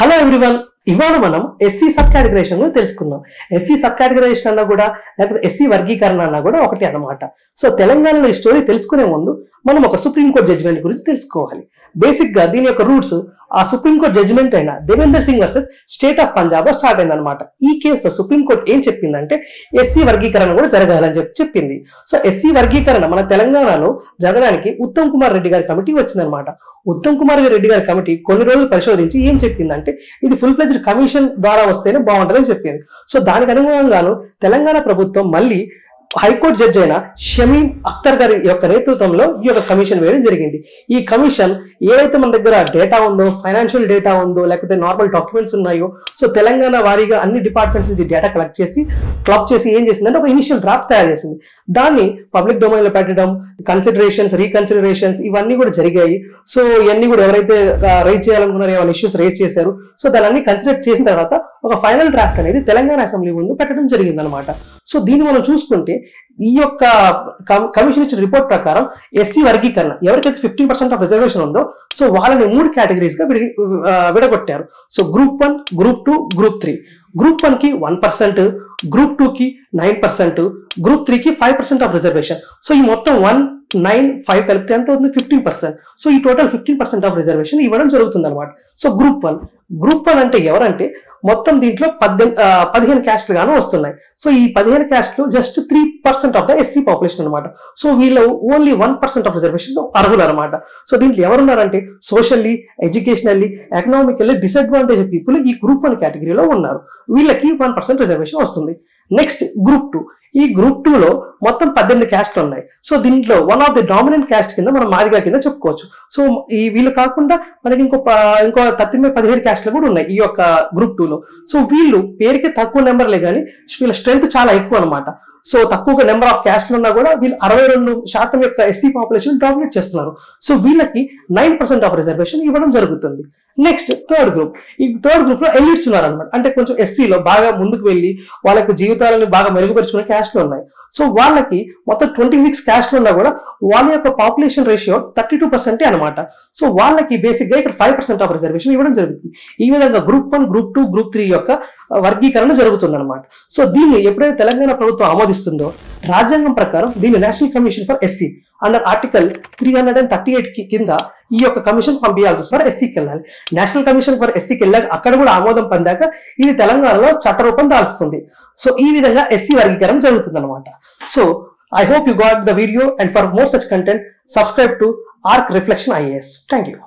Hello everyone, ఇవాళ మనం SC sub categorisation గురించి తెలుసుకుందాం. ఎస్సీ సబ్ కేటగరైజేషన్ అన్నా కూడా లేకపోతే ఎస్సీ వర్గీకరణ అన్నా కూడా ఒకటి అన్నమాట. సో తెలంగాణలో ఈ స్టోరీ తెలుసుకునే ముందు మనం ఒక సుప్రీంకోర్టు జడ్జిమెంట్ గురించి తెలుసుకోవాలి. బేసిక్ గా దీని యొక్క రూట్స్ ఆ సుప్రీంకోర్టు జడ్జిమెంట్ అయిన Devender Singh versus state of Punjab లో స్టార్ట్ అయిందనమాట. ఈ కేసులో సుప్రీంకోర్టు ఏం చెప్పిందంటే ఎస్సీ వర్గీకరణ కూడా జరగాలని చెప్పింది. సో ఎస్సీ వర్గీకరణ మన తెలంగాణలో జరగడానికి ఉత్తమ్ కుమార్ రెడ్డి గారి కమిటీ వచ్చిందనమాట. ఉత్తమ్ కుమార్ రెడ్డి గారి కమిటీ కొన్ని రోజులు పరిశోధించి ఏం చెప్పిందంటే ఇది ఫుల్ ఫ్లెజ్డ్ కమిషన్ ద్వారా వస్తేనే బాగుంటుందని చెప్పింది. సో దానికి అనుగుణంగాను తెలంగాణ ప్రభుత్వం మళ్ళీ హైకోర్టు జడ్జి అయిన షమీమ్ అఖ్తర్ గారి యొక్క నేతృత్వంలో ఈ యొక్క కమిషన్ వేయడం జరిగింది. ఈ కమిషన్ ఏదైతే మన దగ్గర డేటా ఉందో, ఫైనాన్షియల్ డేటా ఉందో, లేకపోతే నార్మల్ డాక్యుమెంట్స్ ఉన్నాయో, సో తెలంగాణ వారీగా అన్ని డిపార్ట్మెంట్స్ నుంచి డేటా కలెక్ట్ చేసి క్లబ్ చేసి ఏం చేసిందంటే ఒక ఇనిషియల్ డ్రాఫ్ట్ తయారు చేసింది. దాన్ని పబ్లిక్ డొమైన్ లో పెట్టడం, కన్సిడరేషన్స్, రీకన్సిడరేషన్స్ ఇవన్నీ కూడా జరిగాయి. సో ఇవన్నీ కూడా ఎవరైతే రైజ్ చేయాలనుకున్నారో ఏమైనా ఇష్యూస్ రైజ్ చేశారు. సో దాన్ని అన్ని కన్సిడర్ చేసిన తర్వాత ఒక ఫైనల్ డ్రాఫ్ట్ అనేది తెలంగాణ అసెంబ్లీ ముందు పెట్టడం జరిగింది అనమాట. సో దీన్ని మనం చూసుకుంటే ఈ యొక్క కమిషన్ ఇచ్చిన రిపోర్ట్ ప్రకారం ఎస్సీ వర్గీకరణ ఎవరికైతే 15% ఆఫ్ రిజర్వేషన్ ఉందో సో వాళ్ళని 3 కేటగిరీస్ గా విడగొట్టారు. So group 1, group 2, group 3. Group 1 కి 1%, గ్రూప్ 2 కి 9%, గ్రూప్ 3 కి 5% ఆఫ్ రిజర్వేషన్. సో ఈ మొత్తం 1, 9, 5 కలిపితే ఎంత అవుతుంది? 15%. సో ఈ టోటల్ 15% ఆఫ్ రిజర్వేషన్ ఇవ్వడం జరుగుతుంది అనమాట. సో గ్రూప్ 1 అంటే ఎవరంటే మొత్తం దీంట్లో 15 క్యాస్ట్లు గాను వస్తున్నాయి. సో ఈ 15 క్యాస్ట్లు just 3% of the SC population అనమాట. సో వీళ్ళు ఓన్లీ 1% ఆఫ్ రిజర్వేషన్ అర్హులు అనమాట. సో దీంట్లో ఎవరున్నారంటే socially, educationally, economically disadvantage people ఈ గ్రూప్ 1 కేటగిరీలో ఉన్నారు. వీళ్ళకి 1% రిజర్వేషన్ వస్తుంది. Next group 2. ఈ గ్రూప్ 2 లో మొత్తం 18 క్యాస్ట్లు ఉన్నాయి. సో దీంట్లో one of the dominant caste కింద మనం మాదిగా కింద చెప్పుకోవచ్చు. సో ఈ వీళ్ళు కాకుండా మనకి ఇంకో 17 క్యాస్ట్లు కూడా ఉన్నాయి ఈ యొక్క గ్రూప్ 2 లో. సో వీళ్ళు పేరుకి తక్కువ నెంబర్లే కానీ వీళ్ళ స్ట్రెంత్ చాలా ఎక్కువ అనమాట. సో తక్కువ నెంబర్ ఆఫ్ క్యాస్ట్లు ఉన్నా కూడా వీళ్ళు 62% యొక్క ఎస్సీ పాపులేషన్ డామినేట్ చేస్తున్నారు. సో వీళ్ళకి 9% ఆఫ్ రిజర్వేషన్ ఇవ్వడం జరుగుతుంది. Next third group. ఈ థర్డ్ గ్రూప్ లో ఎలిట్స్ ఉన్నారు అనమాట. అంటే కొంచెం ఎస్సీలో బాగా ముందుకు వెళ్ళి వాళ్ళకి జీవితాలను బాగా మెరుగుపరుచుకునే క్యాస్ట్లు ఉన్నాయి. సో వాళ్ళకి మొత్తం 26 క్యాస్ట్లు ఉన్నా కూడా వాళ్ళ యొక్క పాపులేషన్ రేషియో 32% అనమాట. సో వాళ్ళకి బేసిక్ గా ఇక్కడ 5% ఆఫ్ రిజర్వేషన్ ఇవ్వడం జరుగుతుంది. ఈ విధంగా గ్రూప్ 1, గ్రూప్ 2, గ్రూప్ 3 యొక్క వర్గీకరణ జరుగుతుంది అనమాట. సో దీన్ని ఎప్పుడైతే తెలంగాణ ప్రభుత్వం ఆమోదిస్తుందో రాజ్యాంగం ప్రకారం దీన్ని national commission for SC under article 338 కింద ఈ యొక్క కమిషన్ పంపించాల్సి వస్తారు. ఎస్సీకి వెళ్ళాలి. నేషనల్ కమిషన్ ఫర్ ఎస్సీకి వెళ్ళాక అక్కడ కూడా ఆమోదం పొందాక ఇది తెలంగాణలో చట్టరూపం దాల్స్తుంది. సో ఈ విధంగా ఎస్సీ వర్గీకరణ జరుగుతుంది అనమాట. So I hope you got the video, and for more such content subscribe to Arc Reflection IAS. Thank you.